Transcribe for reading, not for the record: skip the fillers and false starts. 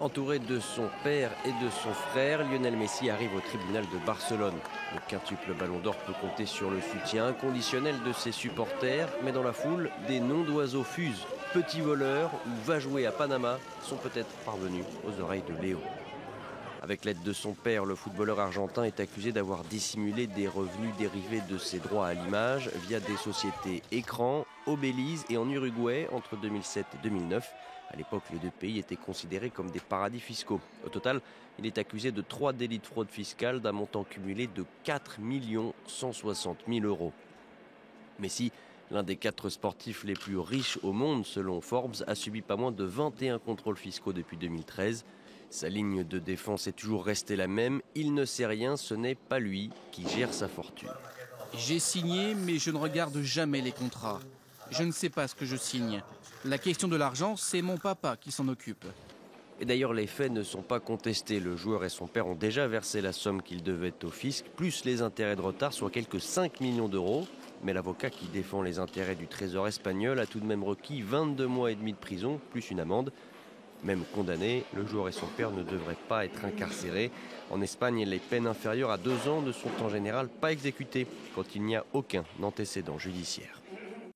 Entouré de son père et de son frère, Lionel Messi arrive au tribunal de Barcelone. Le quintuple Ballon d'Or peut compter sur le soutien inconditionnel de ses supporters, mais dans la foule, des noms d'oiseaux fusent. Petit voleur ou va jouer à Panama sont peut-être parvenus aux oreilles de Léo. Avec l'aide de son père, le footballeur argentin est accusé d'avoir dissimulé des revenus dérivés de ses droits à l'image via des sociétés Écran, au Belize et en Uruguay entre 2007 et 2009. À l'époque, les deux pays étaient considérés comme des paradis fiscaux. Au total, il est accusé de 3 délits de fraude fiscale d'un montant cumulé de 4 160 000 euros. Messi, l'un des 4 sportifs les plus riches au monde selon Forbes, a subi pas moins de 21 contrôles fiscaux depuis 2013. Sa ligne de défense est toujours restée la même. Il ne sait rien, ce n'est pas lui qui gère sa fortune. J'ai signé, mais je ne regarde jamais les contrats. Je ne sais pas ce que je signe. La question de l'argent, c'est mon papa qui s'en occupe. Et d'ailleurs, les faits ne sont pas contestés. Le joueur et son père ont déjà versé la somme qu'ils devaient au fisc, plus les intérêts de retard, soit quelques 5 millions d'euros. Mais l'avocat qui défend les intérêts du trésor espagnol a tout de même requis 22 mois et demi de prison, plus une amende. Même condamné, le joueur et son père ne devraient pas être incarcérés. En Espagne, les peines inférieures à 2 ans ne sont en général pas exécutées quand il n'y a aucun antécédent judiciaire.